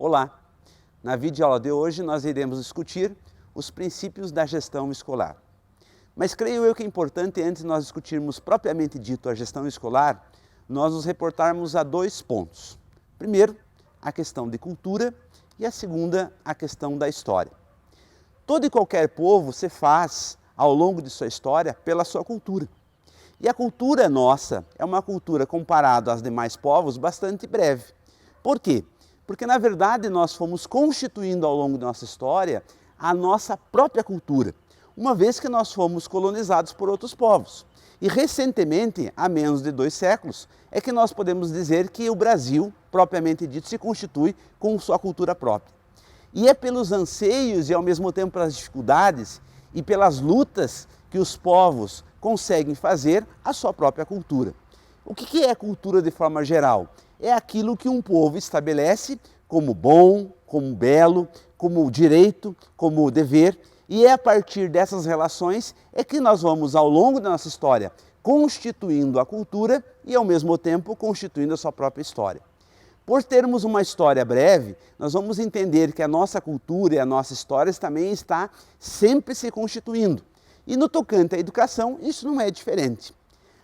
Olá! Na videoaula de hoje nós iremos discutir os princípios da gestão escolar. Mas creio eu que é importante, antes de nós discutirmos propriamente dito a gestão escolar, nós nos reportarmos a dois pontos. Primeiro, a questão de cultura e a segunda, a questão da história. Todo e qualquer povo se faz, ao longo de sua história, pela sua cultura. E a cultura nossa é uma cultura, comparada aos demais povos, bastante breve. Por quê? Porque, na verdade, nós fomos constituindo ao longo da nossa história a nossa própria cultura, uma vez que nós fomos colonizados por outros povos. E recentemente, há menos de 2 séculos, é que nós podemos dizer que o Brasil, propriamente dito, se constitui com sua cultura própria. E é pelos anseios e ao mesmo tempo pelas dificuldades e pelas lutas que os povos conseguem fazer a sua própria cultura. O que é cultura de forma geral? É aquilo que um povo estabelece como bom, como belo, como direito, como dever, e é a partir dessas relações é que nós vamos, ao longo da nossa história, constituindo a cultura e ao mesmo tempo constituindo a sua própria história. Por termos uma história breve, nós vamos entender que a nossa cultura e a nossa história também está sempre se constituindo. E no tocante à educação, isso não é diferente.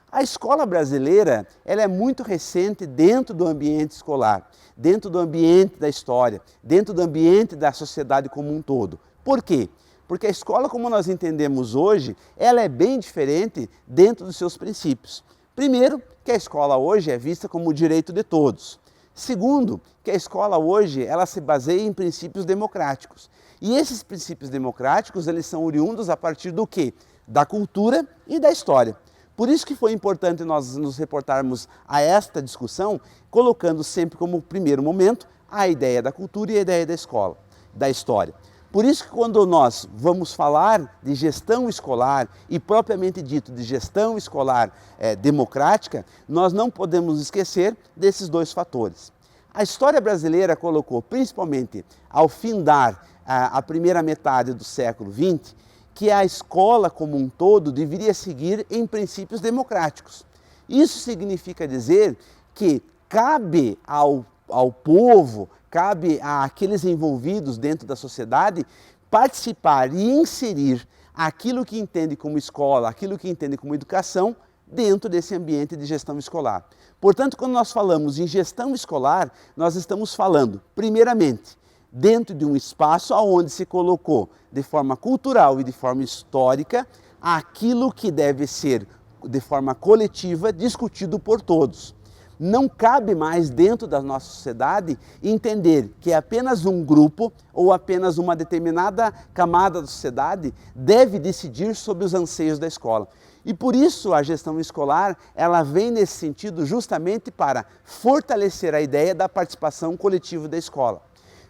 A escola brasileira ela é muito recente dentro do ambiente escolar, dentro do ambiente da história, dentro do ambiente da sociedade como um todo. Por quê? Porque a escola, como nós entendemos hoje, ela é bem diferente dentro dos seus princípios. Primeiro, que a escola hoje é vista como o direito de todos. Segundo, que a escola hoje ela se baseia em princípios democráticos. E esses princípios democráticos eles são oriundos a partir do quê? Da cultura e da história. Por isso que foi importante nós nos reportarmos a esta discussão, colocando sempre como primeiro momento a ideia da cultura e a ideia da escola, da história. Por isso que quando nós vamos falar de gestão escolar e propriamente dito de gestão escolar democrática, nós não podemos esquecer desses dois fatores. A história brasileira colocou, principalmente ao findar a primeira metade do século XX, que a escola como um todo deveria seguir em princípios democráticos. Isso significa dizer que cabe ao povo, cabe àqueles envolvidos dentro da sociedade participar e inserir aquilo que entende como escola, aquilo que entende como educação, dentro desse ambiente de gestão escolar. Portanto, quando nós falamos em gestão escolar, nós estamos falando, primeiramente, dentro de um espaço onde se colocou de forma cultural e de forma histórica aquilo que deve ser, de forma coletiva, discutido por todos. Não cabe mais dentro da nossa sociedade entender que apenas um grupo ou apenas uma determinada camada da sociedade deve decidir sobre os anseios da escola. E por isso a gestão escolar ela vem nesse sentido justamente para fortalecer a ideia da participação coletiva da escola.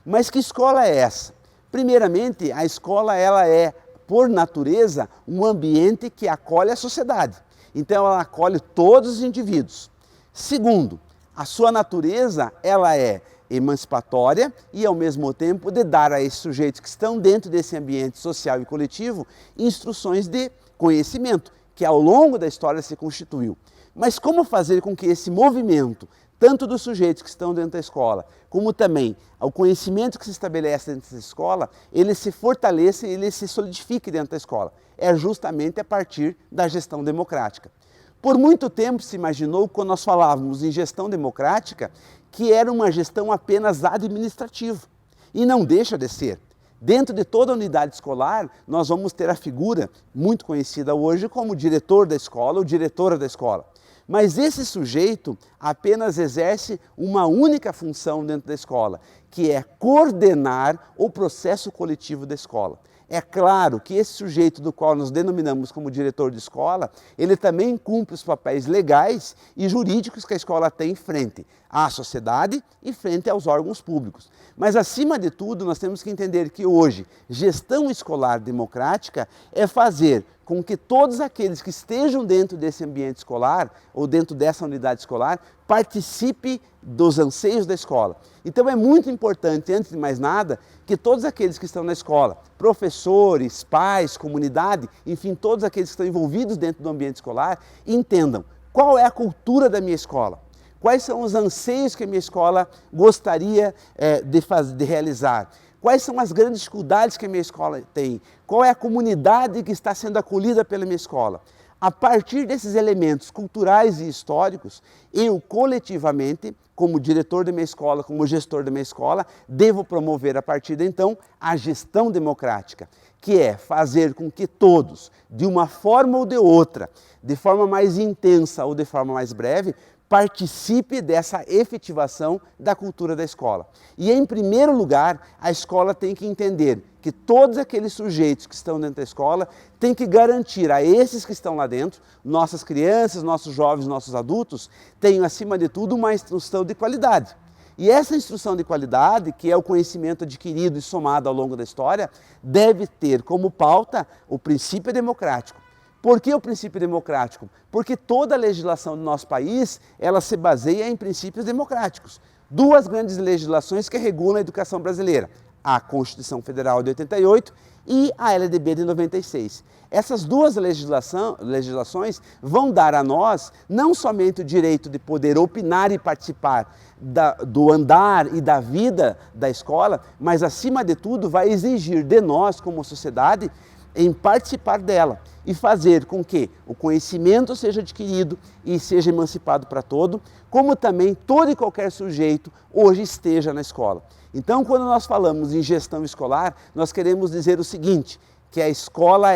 Mas que escola é essa? Primeiramente, a escola ela é, por natureza, um ambiente que acolhe a sociedade. Então ela acolhe todos os indivíduos. Segundo, a sua natureza ela é emancipatória e ao mesmo tempo de dar a esses sujeitos que estão dentro desse ambiente social e coletivo instruções de conhecimento, que ao longo da história se constituiu. Mas como fazer com que esse movimento, tanto dos sujeitos que estão dentro da escola, como também o conhecimento que se estabelece dentro da escola, ele se fortaleça e ele se solidifique dentro da escola? É justamente a partir da gestão democrática. Por muito tempo se imaginou, quando nós falávamos em gestão democrática, que era uma gestão apenas administrativa. E não deixa de ser. Dentro de toda a unidade escolar, nós vamos ter a figura, muito conhecida hoje, como diretor da escola ou diretora da escola. Mas esse sujeito apenas exerce uma única função dentro da escola, que é coordenar o processo coletivo da escola. É claro que esse sujeito do qual nós denominamos como diretor de escola, ele também cumpre os papéis legais e jurídicos que a escola tem frente à sociedade e frente aos órgãos públicos. Mas, acima de tudo, nós temos que entender que hoje, gestão escolar democrática é fazer com que todos aqueles que estejam dentro desse ambiente escolar ou dentro dessa unidade escolar participem dos anseios da escola. Então é muito importante, antes de mais nada, que todos aqueles que estão na escola, professores, pais, comunidade, enfim, todos aqueles que estão envolvidos dentro do ambiente escolar, entendam qual é a cultura da minha escola. Quais são os anseios que a minha escola gostaria de realizar? Quais são as grandes dificuldades que a minha escola tem? Qual é a comunidade que está sendo acolhida pela minha escola? A partir desses elementos culturais e históricos, eu coletivamente, como diretor da minha escola, como gestor da minha escola, devo promover a partir de então a gestão democrática, que é fazer com que todos, de uma forma ou de outra, de forma mais intensa ou de forma mais breve, participe dessa efetivação da cultura da escola. E, em primeiro lugar, a escola tem que entender que todos aqueles sujeitos que estão dentro da escola têm que garantir a esses que estão lá dentro, nossas crianças, nossos jovens, nossos adultos, tenham, acima de tudo, uma instrução de qualidade. E essa instrução de qualidade, que é o conhecimento adquirido e somado ao longo da história, deve ter como pauta o princípio democrático. Por que o princípio democrático? Porque toda a legislação do nosso país, ela se baseia em princípios democráticos. Duas grandes legislações que regulam a educação brasileira, a Constituição Federal de 88 e a LDB de 96. Essas duas legislações vão dar a nós não somente o direito de poder opinar e participar do andar e da vida da escola, mas, acima de tudo, vai exigir de nós, como sociedade, em participar dela e fazer com que o conhecimento seja adquirido e seja emancipado para todo, como também todo e qualquer sujeito hoje esteja na escola. Então, quando nós falamos em gestão escolar, nós queremos dizer o seguinte, que a escola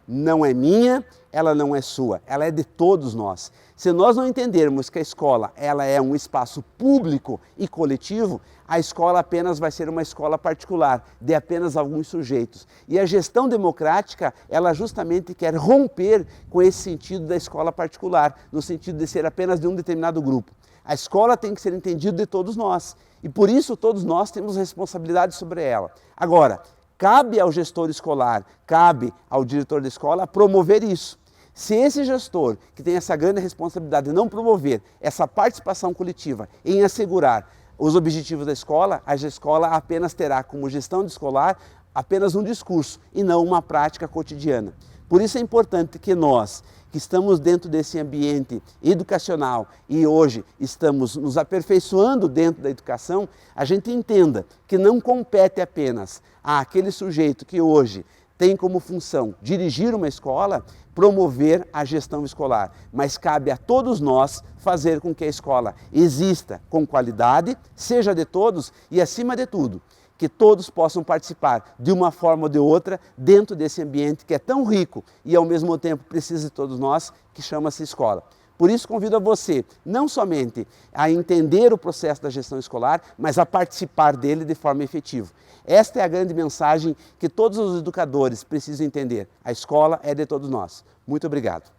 não é minha, ela não é sua, ela é de todos nós. Se nós não entendermos que a escola ela é um espaço público e coletivo, a escola apenas vai ser uma escola particular, de apenas alguns sujeitos. E a gestão democrática, ela justamente quer romper com esse sentido da escola particular, no sentido de ser apenas de um determinado grupo. A escola tem que ser entendida de todos nós, e por isso todos nós temos responsabilidade sobre ela. Agora, cabe ao gestor escolar, cabe ao diretor da escola promover isso. Se esse gestor, que tem essa grande responsabilidade de não promover essa participação coletiva em assegurar os objetivos da escola, a escola apenas terá como gestão escolar apenas um discurso e não uma prática cotidiana. Por isso é importante que nós, que estamos dentro desse ambiente educacional e hoje estamos nos aperfeiçoando dentro da educação, a gente entenda que não compete apenas àquele sujeito que hoje tem como função dirigir uma escola, promover a gestão escolar, mas cabe a todos nós fazer com que a escola exista com qualidade, seja de todos e, acima de tudo, que todos possam participar de uma forma ou de outra dentro desse ambiente que é tão rico e ao mesmo tempo precisa de todos nós, que chama-se escola. Por isso convido a você, não somente a entender o processo da gestão escolar, mas a participar dele de forma efetiva. Esta é a grande mensagem que todos os educadores precisam entender. A escola é de todos nós. Muito obrigado.